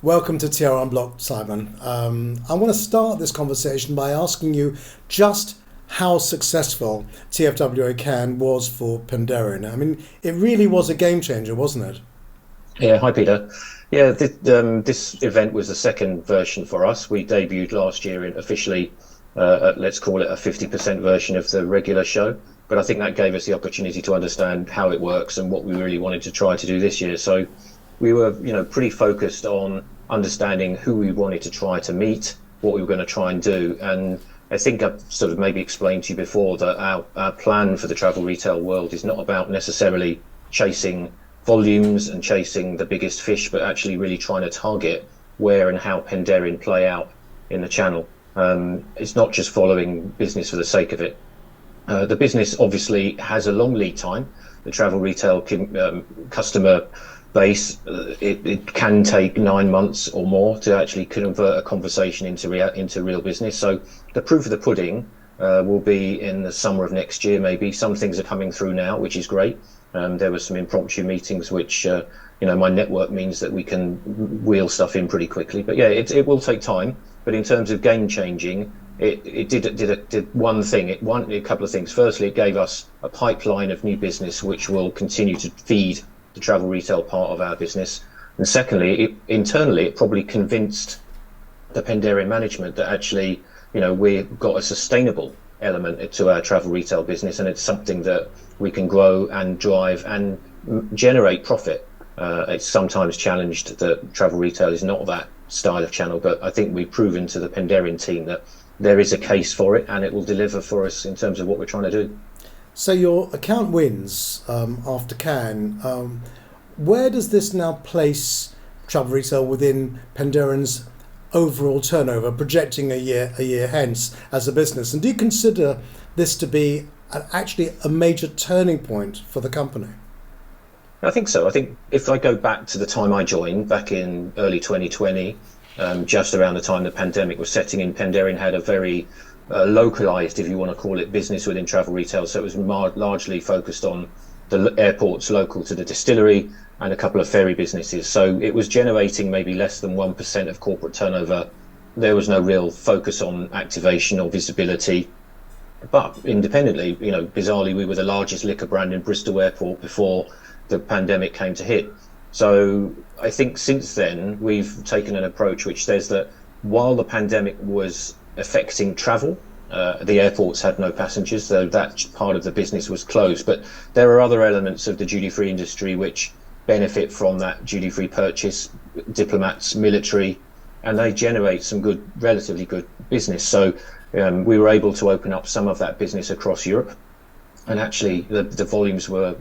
Welcome to TR Unblocked, Simon. I want to start this conversation by asking you just how successful TFWA Can was for Penderyn. I mean, it really was a game changer, wasn't it? Yeah, hi Peter. Yeah, this event was the second version for us. We debuted last year in officially, let's call it a 50% version of the regular show. But I think that gave us the opportunity to understand how it works and what we really wanted to try to do this year. So we were, pretty focused on understanding who we wanted to try to meet, what we were going to try and do. And I think I've sort of maybe explained to you before that our plan for the travel retail world is not about necessarily chasing volumes and chasing the biggest fish, but actually really trying to target where and how Penderyn play out in the channel. It's not just following business for the sake of it. The business obviously has a long lead time. The travel retail customer base, it can take 9 months or more to actually convert a conversation into real business. So the proof of the pudding will be in the summer of next year, maybe. Some things are coming through now, which is great. There were some impromptu meetings, which my network means that we can wheel stuff in pretty quickly. But yeah, it will take time. But in terms of game changing, it did one thing. It won a couple of things. Firstly, it gave us a pipeline of new business, which will continue to feed the travel retail part of our business. And secondly, internally, it probably convinced the Penderyn management that actually, we've got a sustainable element to our travel retail business, and it's something that we can grow and drive and generate profit. It's sometimes challenged that travel retail is not that style of channel, but I think we've proven to the Penderyn team that there is a case for it, and it will deliver for us in terms of what we're trying to do. So your account wins after Cannes. Where does this now place travel retail within Penderyn's overall turnover, projecting a year hence as a business? And do you consider this to be actually a major turning point for the company? I think so. I think if I go back to the time I joined back in early 2020, just around the time the pandemic was setting in, Penderyn had a very localized, if you want to call it, business within travel retail. So it was largely focused on the airports local to the distillery and a couple of ferry businesses. So it was generating maybe less than 1% of corporate turnover. There was no real focus on activation or visibility. But independently, bizarrely, we were the largest liquor brand in Bristol Airport before the pandemic came to hit. So I think since then, we've taken an approach which says that while the pandemic was affecting travel, the airports had no passengers, so that part of the business was closed. But there are other elements of the duty-free industry which benefit from that duty-free purchase, diplomats, military, and they generate some relatively good business. So we were able to open up some of that business across Europe. And actually, the volumes were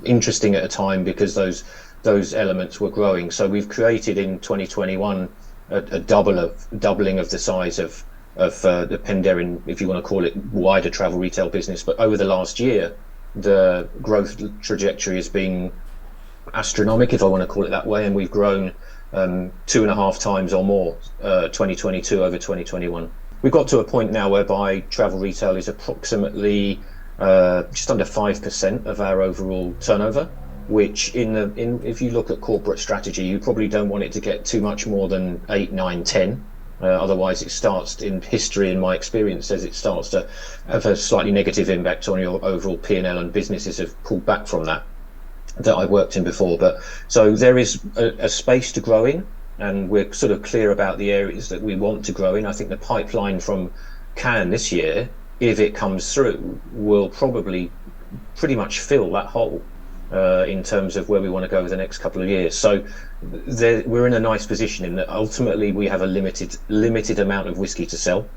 interesting at a time because those elements were growing. So we've created in 2021 a doubling of the size of the Penderyn, if you want to call it, wider travel retail business. But over the last year, the growth trajectory has been astronomical, if I want to call it that way, and we've grown 2.5 times or more 2022 over 2021. We've got to a point now whereby travel retail is approximately just under 5% of our overall turnover, which if you look at corporate strategy, you probably don't want it to get too much more than 8, 9, 10. Otherwise, it starts, in history, in my experience, says it starts to have a slightly negative impact on your overall P&L, and businesses have pulled back from that I've worked in before. But so there is a space to grow in, and we're sort of clear about the areas that we want to grow in. I think the pipeline from Cannes this year, if it comes through, will probably pretty much fill that hole in terms of where we want to go over the next couple of years. So we're in a nice position in that ultimately we have a limited amount of whiskey to sell,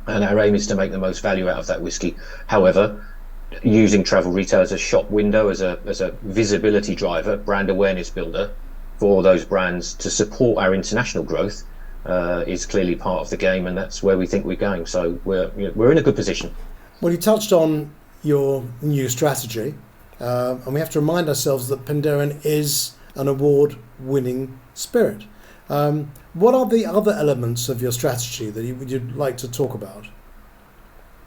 and our aim is to make the most value out of that whiskey. However, using travel retail as a shop window, as a visibility driver, brand awareness builder for those brands to support our international growth is clearly part of the game, and that's where we think we're going. So we're in a good position. Well, you touched on your new strategy, and we have to remind ourselves that Penderyn is an award-winning spirit. What are the other elements of your strategy that you'd like to talk about?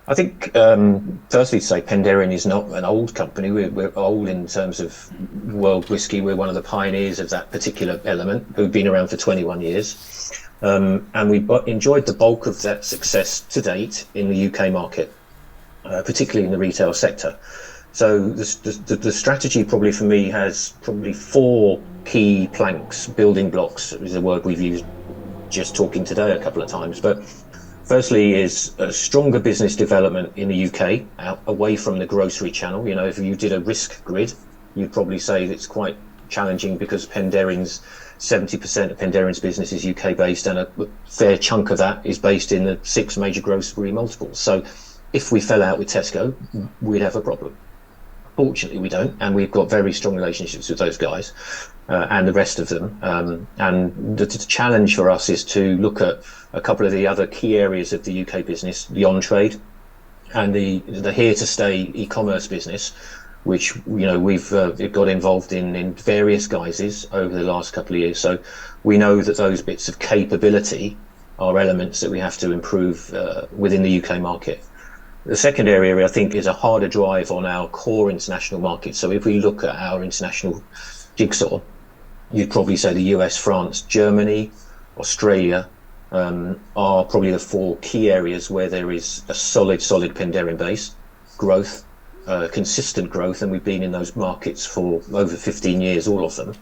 I think, firstly, to say Penderyn is not an old company. We're old in terms of world whiskey. We're one of the pioneers of that particular element, who've been around for 21 years. And we enjoyed the bulk of that success to date in the UK market, particularly in the retail sector. So the strategy probably for me has probably four key planks, building blocks is a word we've used just talking today a couple of times. But firstly is a stronger business development in the UK, away from the grocery channel. You know, if you did a risk grid, you'd probably say that it's quite challenging because 70% of Penderyn's business is UK based, and a fair chunk of that is based in the 6 major grocery multiples. So if we fell out with Tesco, we'd have a problem. Fortunately, we don't, and we've got very strong relationships with those guys and the rest of them. And the challenge for us is to look at a couple of the other key areas of the UK business, the on-trade and the here-to-stay e-commerce business, which we've got involved in various guises over the last couple of years. So we know that those bits of capability are elements that we have to improve within the UK market. The second area, I think, is a harder drive on our core international markets. So if we look at our international jigsaw, you'd probably say the US, France, Germany, Australia are probably the 4 key areas where there is a solid Penderyn base, growth, consistent growth, and we've been in those markets for over 15 years, all of them.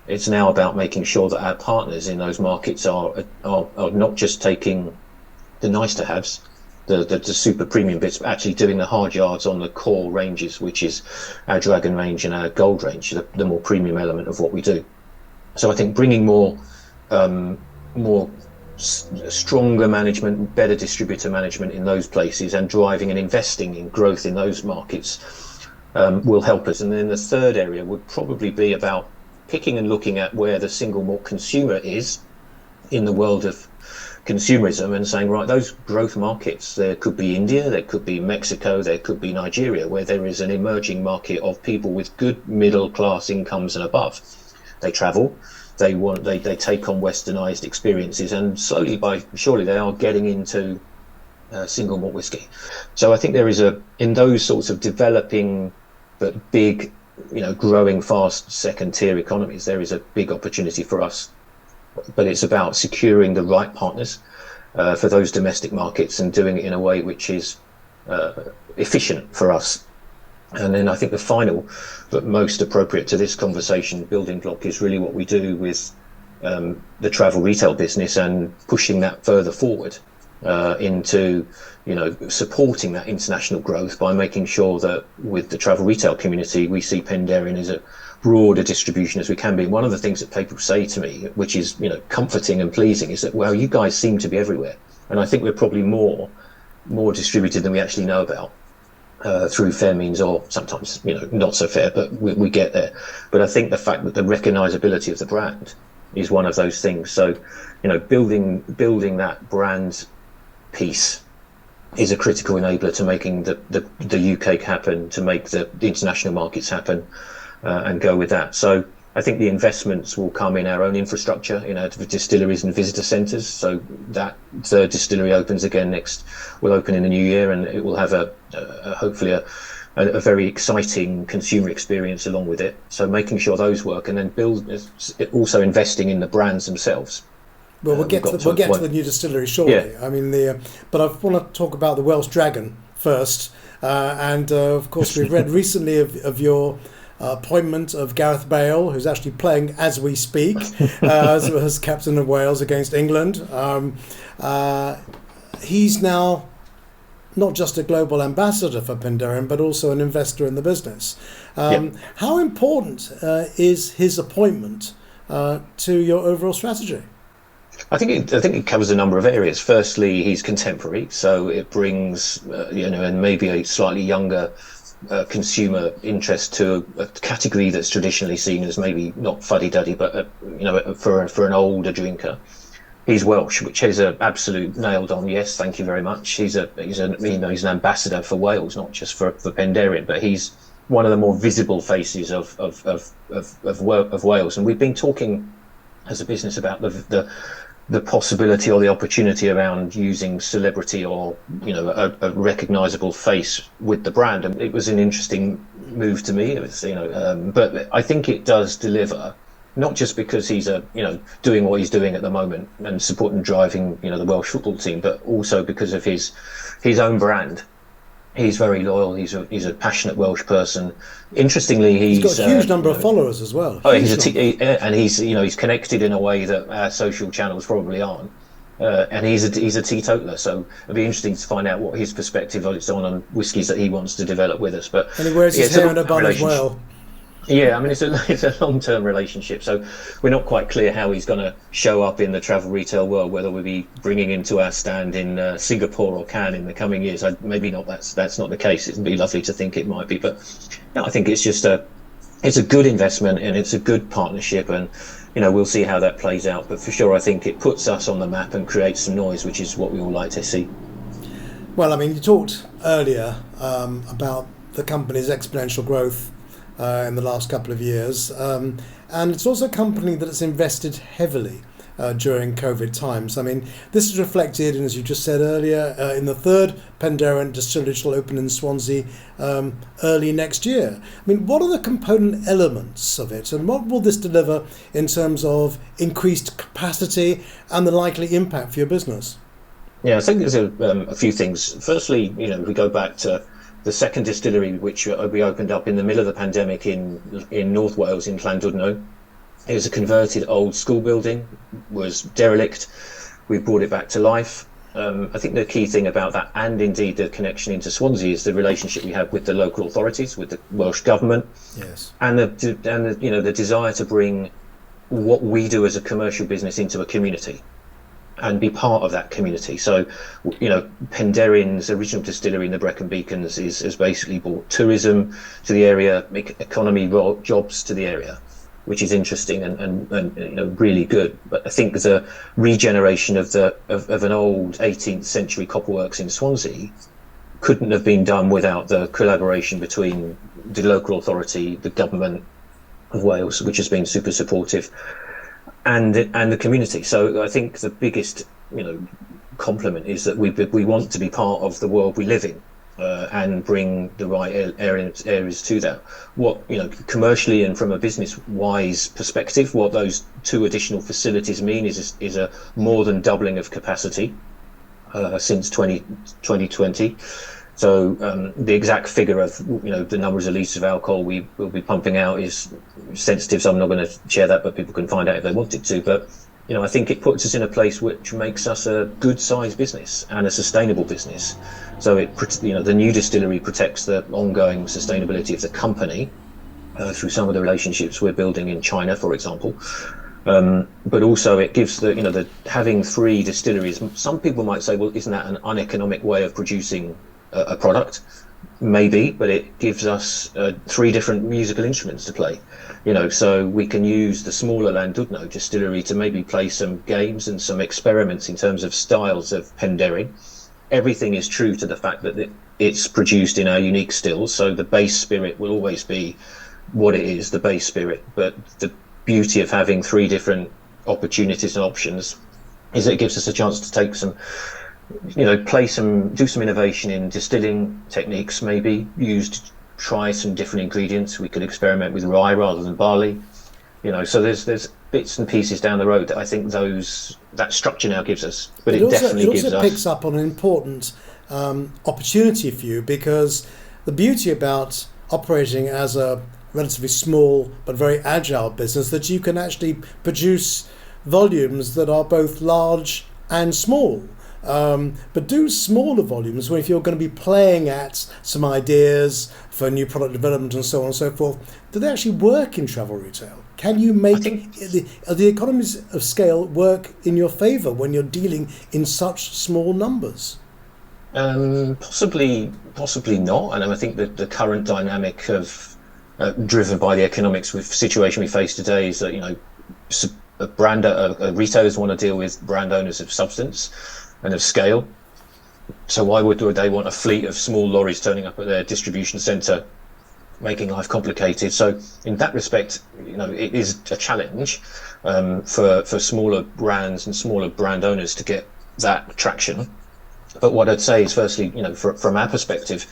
It's now about making sure that our partners in those markets are not just taking the nice to haves, the super premium bits, but actually doing the hard yards on the core ranges, which is our Dragon range and our Gold range, the more premium element of what we do. So I think bringing more stronger management, better distributor management in those places, and driving and investing in growth in those markets will help us. And then the third area would probably be about picking and looking at where the single malt consumer is in the world of consumerism, and saying, right, those growth markets, there could be India, there could be Mexico, there could be Nigeria, where there is an emerging market of people with good middle class incomes and above. They travel, they take on westernized experiences, and slowly surely they are getting into single malt whiskey. So I think there is in those sorts of developing but big, growing fast second tier economies, there is a big opportunity for us. But it's about securing the right partners for those domestic markets and doing it in a way which is efficient for us. And then I think the final but most appropriate to this conversation building block is really what we do with the travel retail business, and pushing that further forward into supporting that international growth by making sure that with the travel retail community we see Penderyn as a broader distribution as we can be. And one of the things that people say to me, which is comforting and pleasing, is that, well, you guys seem to be everywhere, and I think we're probably more distributed than we actually know about through fair means, or sometimes not so fair, but we get there. But I think the fact that the recognizability of the brand is one of those things. So building that brand piece is a critical enabler to making the UK happen, to make the international markets happen, and go with that. So I think the investments will come in our own infrastructure, in our distilleries and visitor centres. So that third distillery opens again will open in the new year, and it will have hopefully a very exciting consumer experience along with it. So making sure those work, and then also investing in the brands themselves. Well, we'll get to the new distillery shortly. Yeah. I mean, but I want to talk about the Welsh Dragon first, and of course we've read recently of your appointment of Gareth Bale, who's actually playing as we speak as captain of Wales against England. He's now not just a global ambassador for Penderyn, but also an investor in the business. How important is his appointment to your overall strategy? I think it covers a number of areas. Firstly, he's contemporary, so it brings and maybe a slightly younger consumer interest to a category that's traditionally seen as maybe not fuddy-duddy, but for an older drinker. He's Welsh, which is an absolute nailed on. Yes, thank you very much. He's an ambassador for Wales, not just for Penderyn, but he's one of the more visible faces of Wales. And we've been talking as a business about the possibility or the opportunity around using celebrity or a recognizable face with the brand, and it was an interesting move to me. It was, but I think it does deliver, not just because he's doing what he's doing at the moment and supporting driving the Welsh football team, but also because of his own brand. He's very loyal. He's a passionate Welsh person. Interestingly, he's got a huge number of followers as well. Oh, and he's connected in a way that our social channels probably aren't. And he's a teetotaler, so it'll be interesting to find out what his perspective is on whiskies that he wants to develop with us. But and he wears his hair in a bun as well. Yeah, I mean, it's a long-term relationship, so we're not quite clear how he's going to show up in the travel retail world, whether we'll be bringing him to our stand in Singapore or Cannes in the coming years. Maybe not. That's not the case. It'd be lovely to think it might be, but no, I think it's just it's a good investment and it's a good partnership, and we'll see how that plays out. But for sure, I think it puts us on the map and creates some noise, which is what we all like to see. Well, I mean, you talked earlier about the company's exponential growth in the last couple of years, and it's also a company that has invested heavily during COVID times. I mean, this is reflected, and as you just said earlier, in the third Penderyn distillery, which will open in Swansea early next year. I mean, what are the component elements of it, and what will this deliver in terms of increased capacity and the likely impact for your business? Yeah, I think there's a few things. Firstly, we go back to the second distillery, which we opened up in the middle of the pandemic in North Wales, in Llandudno. It was a converted old school building, was derelict. We brought it back to life. I think the key thing about that, and indeed the connection into Swansea, is the relationship we have with the local authorities, with the Welsh government, yes, and the desire to bring what we do as a commercial business into a community and be part of that community. So, Penderyn's original distillery in the Brecon Beacons has basically brought tourism to the area, economy, jobs to the area, which is interesting and really good. But I think the regeneration of an old 18th century copperworks in Swansea couldn't have been done without the collaboration between the local authority, the government of Wales, which has been super supportive, and the community. So I think the biggest compliment is that we want to be part of the world we live in, and bring the right areas to that. What commercially and from a business wise perspective, what those two additional facilities mean is a more than doubling of capacity since 2020. So the exact figure of the numbers of litres of alcohol we will be pumping out is sensitive, so I'm not going to share that, but people can find out if they wanted to. But I think it puts us in a place which makes us a good sized business and a sustainable business. So the new distillery protects the ongoing sustainability of the company through some of the relationships we're building in China, for example. But also it gives the having three distilleries. Some people might say, well, isn't that an uneconomic way of producing a product? Maybe, but it gives us three different musical instruments to play. So we can use the smaller Llandudno distillery to maybe play some games and some experiments in terms of styles of Penderyn. Everything is true to the fact that it's produced in our unique stills, so the base spirit will always be what it is, the base spirit. But the beauty of having three different opportunities and options is that it gives us a chance to take some, do some innovation in distilling techniques, maybe try some different ingredients. We could experiment with rye rather than barley. So there's bits and pieces down the road that I think that structure now gives us. But it also picks up on an important opportunity for you, because the beauty about operating as a relatively small but very agile business, that you can actually produce volumes that are both large and small. But do smaller volumes if you're going to be playing at some ideas for new product development and so on and so forth. Do they actually work in travel retail? Can you make the economies of scale work in your favour when you're dealing in such small numbers? Possibly not. And I think that the current dynamic of driven by the economics with situation we face today is that retailers want to deal with brand owners of substance and of scale. So why would they want a fleet of small lorries turning up at their distribution centre making life complicated. So in that respect, it is a challenge for smaller brands and smaller brand owners to get that traction. But what I'd say is, firstly, from our perspective,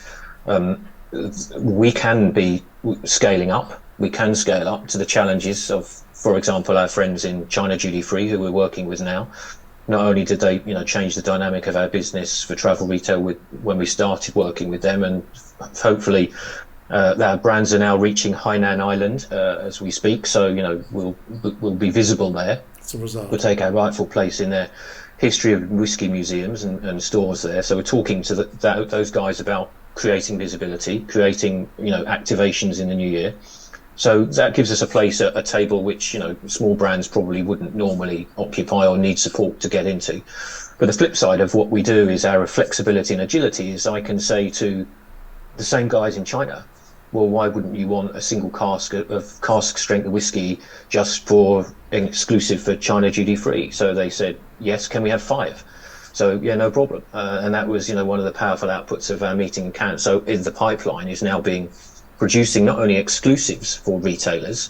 we can be scaling up. We can scale up to the challenges of, for example, our friends in China duty free, who we're working with now. Not only did they, change the dynamic of our business for travel retail when we started working with them, and hopefully our brands are now reaching Hainan Island as we speak. So we'll be visible there. That's a result. We'll take our rightful place in their history of whiskey museums and stores there. So we're talking to those guys about creating visibility, creating activations in the new year. So that gives us a place at a table which small brands probably wouldn't normally occupy or need support to get into. But the flip side of what we do is our flexibility and agility is I can say to the same guys in China, well, why wouldn't you want a single cask of cask strength whiskey just for exclusive for China duty free? So they said, yes, can we have 5? So yeah, no problem. And that was one of the powerful outputs of our meeting in Cannes. So in the pipeline is now producing not only exclusives for retailers,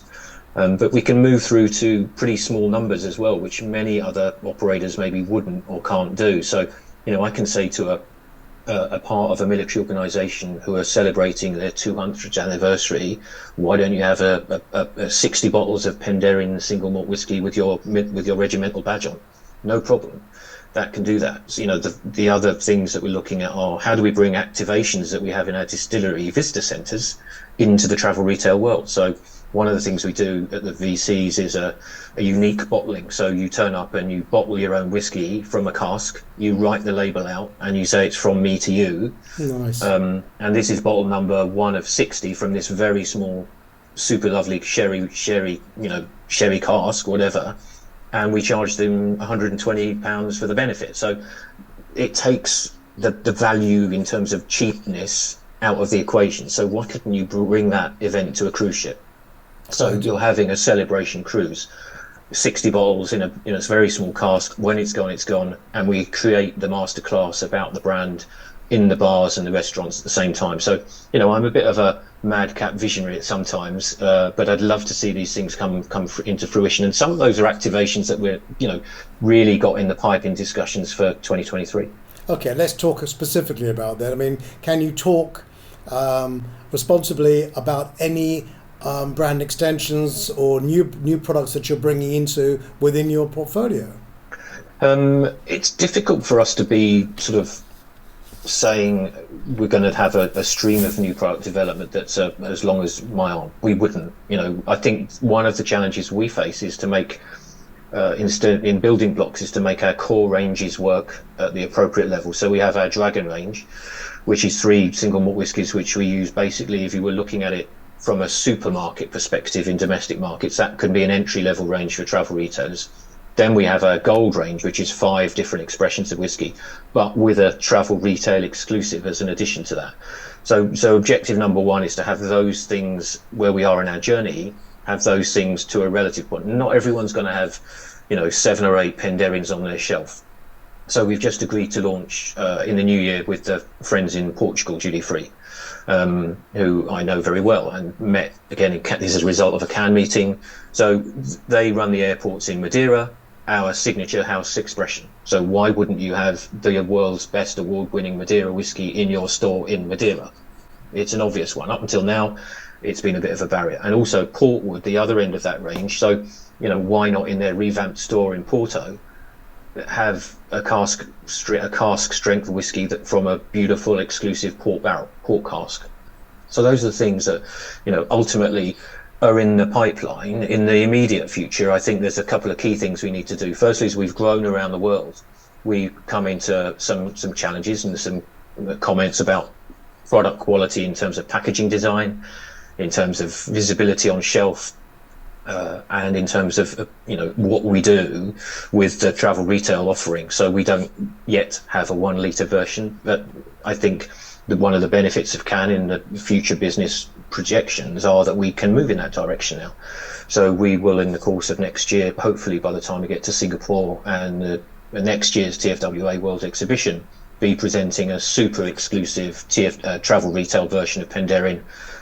but we can move through to pretty small numbers as well, which many other operators maybe wouldn't or can't do. So I can say to a part of a military organisation who are celebrating their 200th anniversary, why don't you have a 60 bottles of Penderyn single malt whiskey with your regimental badge on? No problem. That can do that. So, the other things that we're looking at are how do we bring activations that we have in our distillery visitor centres into the travel retail world. So one of the things we do at the VCs is a unique bottling. So you turn up and you bottle your own whiskey from a cask, you write the label out and you say it's from me to you. Nice. And this is bottle number 1 of 60 from this very small, super lovely sherry cask, whatever. And we charge them £120 for the benefit. So it takes the value in terms of cheapness out of the equation. So why couldn't you bring that event to a cruise ship? So you're having a celebration cruise, 60 bottles in a very small cask. When it's gone, it's gone. And we create the masterclass about the brand in the bars and the restaurants at the same time. So, I'm a bit of a madcap visionary at sometimes, but I'd love to see these things come into fruition. And some of those are activations that we're, really got in the pipe in discussions for 2023. Okay, let's talk specifically about that. I mean, can you talk responsibly about any brand extensions or new products that you're bringing into within your portfolio? It's difficult for us to be sort of saying we're going to have a stream of new product development that's as long as my arm. We wouldn't. I think one of the challenges we face is to make in building blocks is to make our core ranges work at the appropriate level. So we have our Dragon range, which is 3 single malt whiskies, which we use basically, if you were looking at it from a supermarket perspective in domestic markets, that can be an entry level range for travel retailers. Then we have our Gold range, which is 5 different expressions of whiskey, but with a travel retail exclusive as an addition to that. So objective number 1 is to have those things where we are in our journey, have those things to a relative point. Not everyone's going to have, 7 or 8 Penderyns on their shelf. So we've just agreed to launch in the new year with the friends in Portugal duty free, who I know very well and met again. This is a result of a Cannes meeting. So they run the airports in Madeira, our signature house expression. So why wouldn't you have the world's best award-winning Madeira whiskey in your store in Madeira? It's an obvious one. Up until now, it's been a bit of a barrier. And also Portwood, the other end of that range. So, why not in their revamped store in Porto have a cask strength whiskey that from a beautiful exclusive port cask? So those are the things that, ultimately are in the pipeline. In the immediate future, I think there's a couple of key things we need to do. Firstly, as we've grown around the world, we come into some challenges and some comments about product quality in terms of packaging design, in terms of visibility on shelf, and in terms of what we do with the travel retail offering. So we don't yet have a 1 litre version, but I think that one of the benefits of Cannes in the future business projections are that we can move in that direction now. So we will, in the course of next year, hopefully by the time we get to Singapore and the next year's TFWA World Exhibition, be presenting a super exclusive travel retail version of Penderyn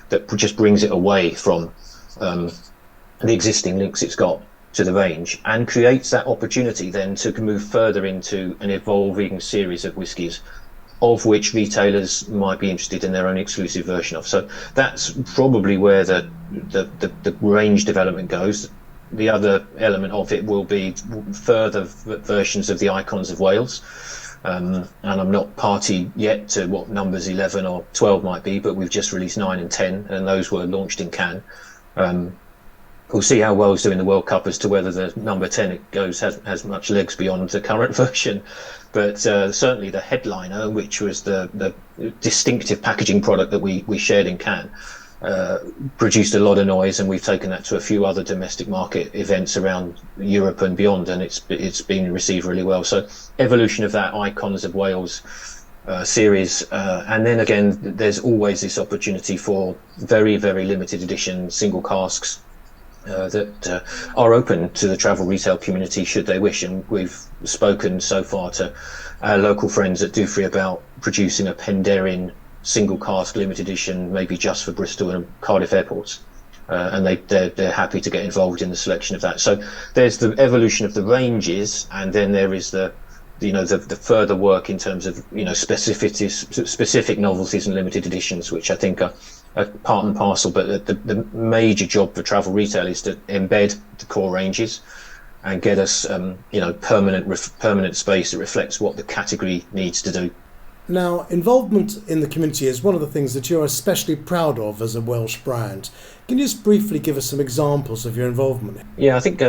that just brings it away from the existing links it's got to the range, and creates that opportunity then to move further into an evolving series of whiskies, of which retailers might be interested in their own exclusive version of. So that's probably where the range development goes. The other element of it will be further versions of the Icons of Wales. And I'm not party yet to what numbers 11 or 12 might be, but we've just released 9 and 10, and those were launched in Cannes. We'll see how Wales do in the World Cup as to whether the number 10 it goes has much legs beyond the current version. But certainly the headliner, which was the distinctive packaging product that we shared in Cannes, produced a lot of noise, and we've taken that to a few other domestic market events around Europe and beyond, and it's been received really well. So evolution of that Icons of Wales series, and then again there's always this opportunity for very, very limited edition single casks that are open to the travel retail community should they wish. And we've spoken so far to our local friends at Dufry about producing a Penderyn single cask limited edition, maybe just for Bristol and Cardiff airports, and they're happy to get involved in the selection of that. So there's the evolution of the ranges, and then there is the further work in terms of specific novelties and limited editions, which I think are part and parcel. But the major job for travel retail is to embed the core ranges and get us permanent space that reflects what the category needs to do. Now, involvement in the community is one of the things that you're especially proud of as a Welsh brand. Can you just briefly give us some examples of your involvement? Yeah, I think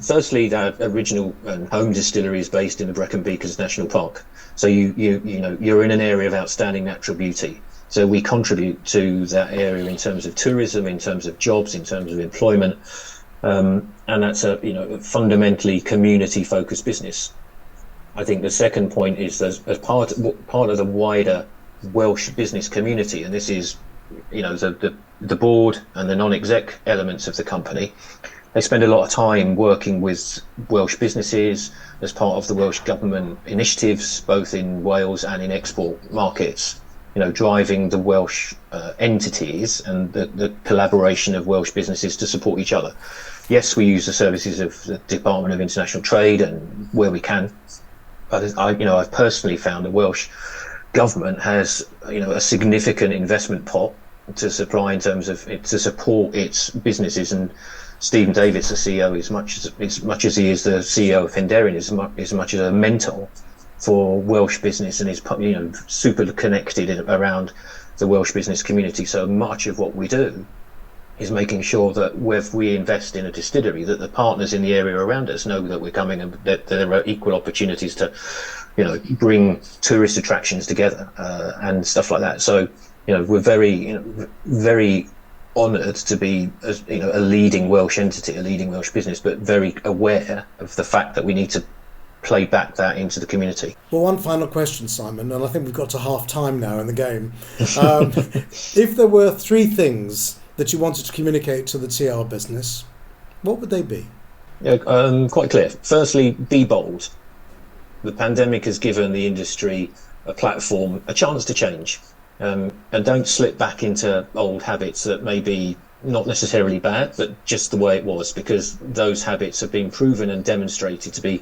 firstly, that original home distillery is based in the Brecon Beacons National Park. So you're in an area of outstanding natural beauty. So we contribute to that area in terms of tourism, in terms of jobs, in terms of employment, and that's a fundamentally community-focused business. I think the second point is as part of the wider Welsh business community, and this is, the board and the non-exec elements of the company. They spend a lot of time working with Welsh businesses as part of the Welsh government initiatives, both in Wales and in export markets. Driving the Welsh entities and the collaboration of Welsh businesses to support each other. Yes, we use the services of the Department of International Trade and where we can. But I've personally found the Welsh government has, a significant investment pot to supply in terms of to support its businesses. And Stephen Davis, the CEO, as much as he is the CEO of Penderyn, is much as a mentor for Welsh business, and is super connected around the Welsh business community. So much of what we do is making sure that if we invest in a distillery, that the partners in the area around us know that we're coming, and that there are equal opportunities to, bring tourist attractions together and stuff like that. So, we're very, very honoured to be, a leading Welsh entity, a leading Welsh business, but very aware of the fact that we need to play back that into the community. Well, one final question, Simon, and I think we've got to half time now in the game. If there were 3 things that you wanted to communicate to the TR business, what would they be? Yeah, quite clear. Firstly, be bold. The pandemic has given the industry a platform, a chance to change, and don't slip back into old habits that may be not necessarily bad, but just the way it was, because those habits have been proven and demonstrated to be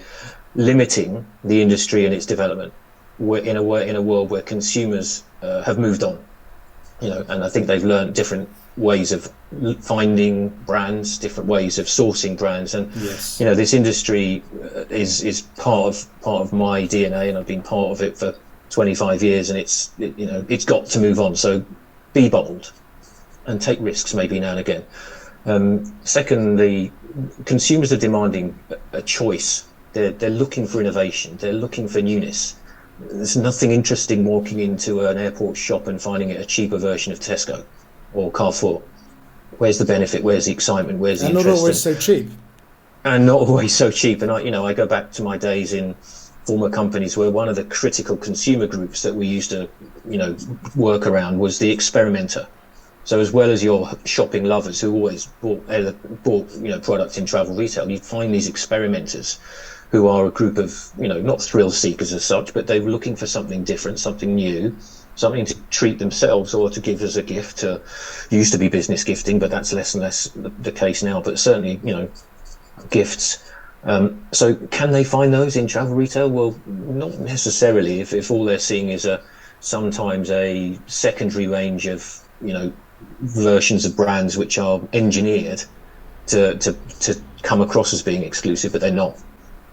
limiting the industry and its development. We're in a world where consumers have moved on, and I think they've learned different ways of finding brands, different ways of sourcing brands, and yes. This industry is part of my DNA, and I've been part of it for 25 years, and it's got to move on. So be bold and take risks maybe now and again. Secondly, consumers are demanding a choice. They're looking for innovation. They're looking for newness. There's nothing interesting walking into an airport shop and finding it a cheaper version of Tesco or Carrefour. Where's the benefit? Where's the excitement? Where's the interest? And not always so cheap. And not always so cheap. And I go back to my days in former companies where one of the critical consumer groups that we used to, work around was the experimenter. So as well as your shopping lovers who always bought product in travel retail, you'd find these experimenters who are a group of, not thrill seekers as such, but they were looking for something different, something new, something to treat themselves or to give as a gift. To used to be business gifting, but that's less and less the case now. But certainly, gifts. So can they find those in travel retail? Well, not necessarily. If all they're seeing is sometimes a secondary range of versions of brands which are engineered to come across as being exclusive, but they're not.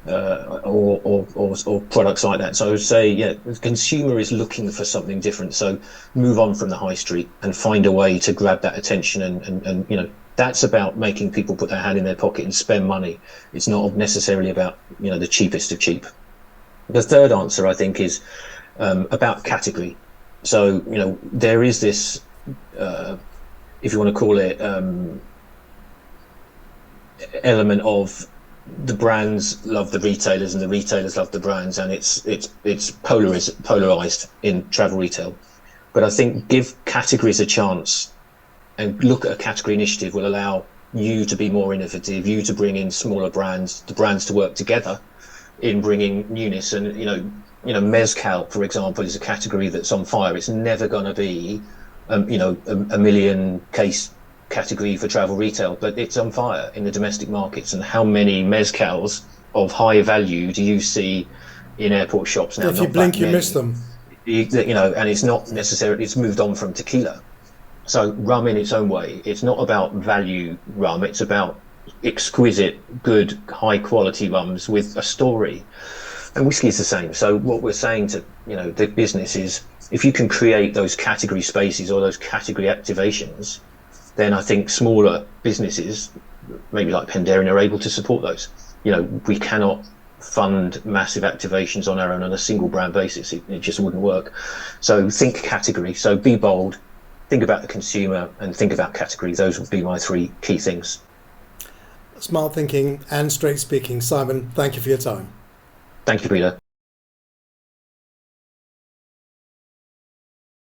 Or products like that. So I would say, the consumer is looking for something different. So move on from the high street and find a way to grab that attention. And that's about making people put their hand in their pocket and spend money. It's not necessarily about the cheapest of cheap. The third answer, I think, is about category. So there is this, if you want to call it, element of the brands love the retailers and the retailers love the brands, and it's polarized in travel retail. But I think give categories a chance and look at a category initiative will allow you to be more innovative, you to bring in smaller brands, the brands to work together in bringing newness. And mezcal, for example, is a category that's on fire. It's never going to be a million case category for travel retail, but it's on fire in the domestic markets. And how many mezcals of high value do you see in airport shops now? If you blink, you miss them. And it's not necessarily, it's moved on from tequila. So rum in its own way, it's not about value rum, it's about exquisite, good, high quality rums with a story. And whiskey is the same. So what we're saying to the business is, if you can create those category spaces or those category activations, then I think smaller businesses, maybe like Penderyn, are able to support those. We cannot fund massive activations on our own on a single brand basis. It just wouldn't work. So think category. So be bold, think about the consumer, and think about category. Those would be my three key things. Smart thinking and straight speaking. Simon, thank you for your time. Thank you, Peter.